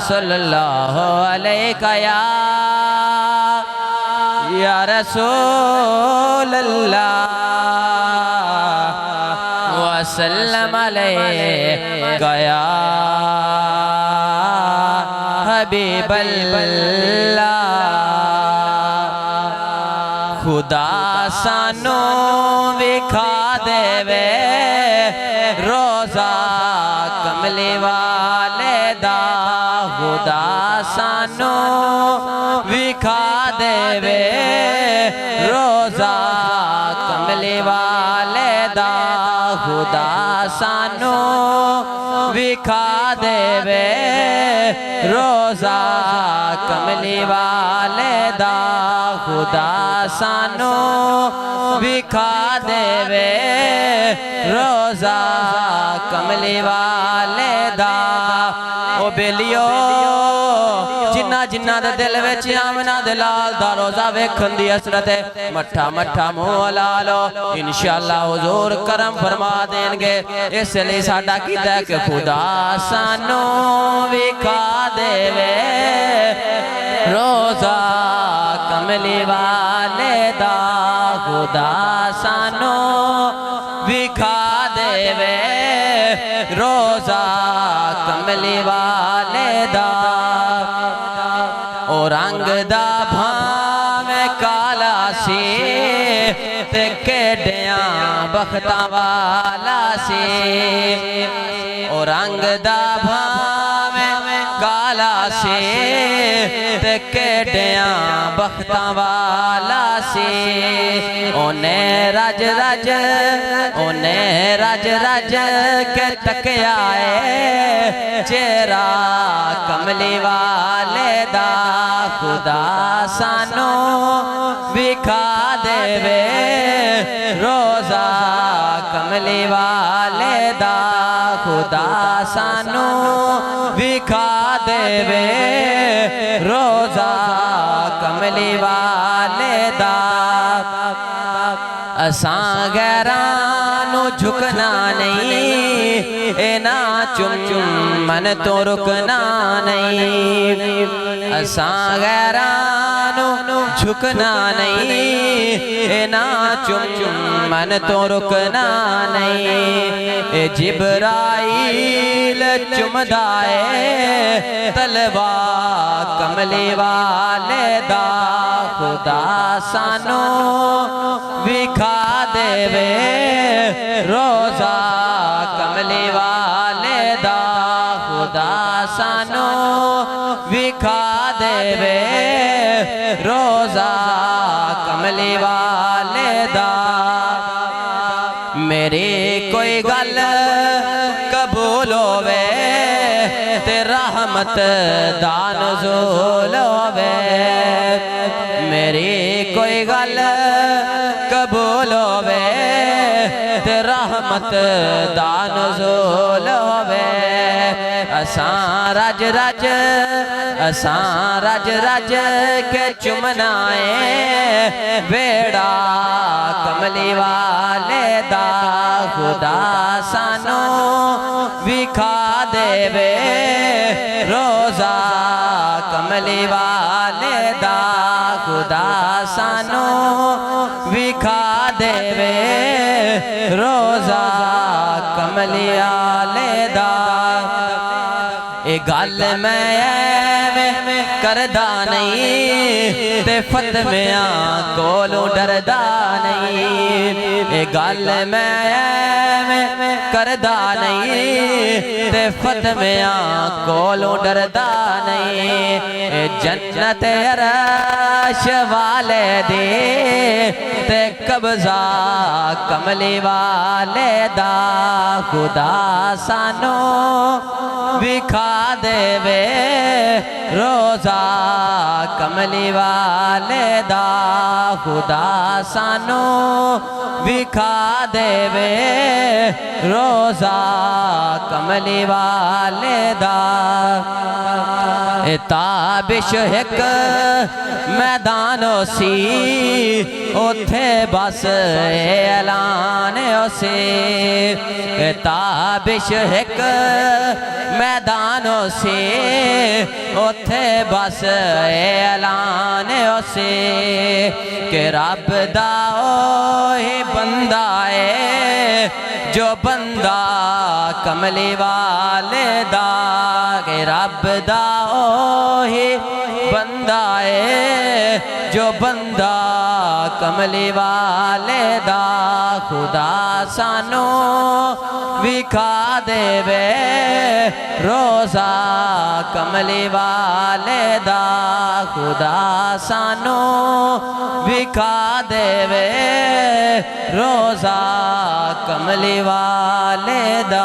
सल्लल्लाहु अलैहि या रसूल अल्लाह वसल्लम अलैका या हबीब अल्लाह। खुदा सानू विखा देवे रोज़ा कमली वाले दा। खुदा सानू विखा देवे रोज़ा कमली वाले दा। खुदा सानू विखा देवे रोज़ा कमली वाले दा। खुदा सानू विखा देवे रोज़ा कमली वाले दा। ओ बेलियो जिन्ना जिन्ना दे दिल विच आमना दे लाल दा रोज़ा वेखण दी हसरत है, मट्ठा मट्ठा मुँह ला लो, इंशाअल्लाह हुजूर करम फरमा देंगे। इसलिए साडा कीता है कि खुदा सानू विखा देवे रोज़ा कमली वाले दा। खुदा सानू विखा देवे रोज़ा कमली वाले दा। ओ रंग दा भावें काला सी ते केडियां बख्तां वाला सी। ओ रंग दा भावें काला सी ते केडियां बख्तां वाला सी। ओने रज रज के तकिया चेहरा कमली वाले दा। खुदा सानू विखा देवे रोज़ा कमली वाले दा। खुदा सानू विखा देवे रोज़ा कमली वाले दा। असां गैरानू झुकना नहीं, इना चुम चुम मन तो रुकना नहीं। असां गैरानू झुकना नहीं, इना चुम चुम मन तो रुकना नहीं। ए जिब्राइल चुमदा है तलवा कमली वाले दा। खुदा सानू विखा देवे रोज़ा कमली वाले दा। खुदा सानू विखा देवे रोज़ा कमली वाले दा। मेरी कोई गल कबूल होवे ते रहमत दा नुज़ूल होवे। मेरी कोई गल कबूल होवे ते रहमत दा नुज़ूल होवे। असां रज रज के चुमना है बेड़ा कमली वाले दा। खुदा सानू विखा देवे रोज़ा कमली वाले दा। खुदा सानू विखा देवे रोज़ा कमली वाले दा। ए गल मैं करदा नहीं ते फतमियां कोलों डरदा नहीं। ए गल मैं करदा नहीं ते फतमियां कोलों डरदा नहीं। ए जन्नत अरश वाले दे ते कब्जा कमली वाले दा। खुदा सानू विखा देवे रोज़ा कमली वाले दा। खुदा सानू विखा देवे रोज़ा कमली वाले दा। ताबिश एक मैदान सी उथे बस ऐलान सी ताबिश एक मैदान सी उथे बस ऐलान सी कि रब दा ओही बंदा है जो बंदा कमली वाले दा के रब दा ओही बंदा है जो बंदा कमली वाले दा खुदा सानू विखा देवे रोज़ा कमली वाले दा खुदा सानू विखा देवे रोज़ा कमली वाले दा।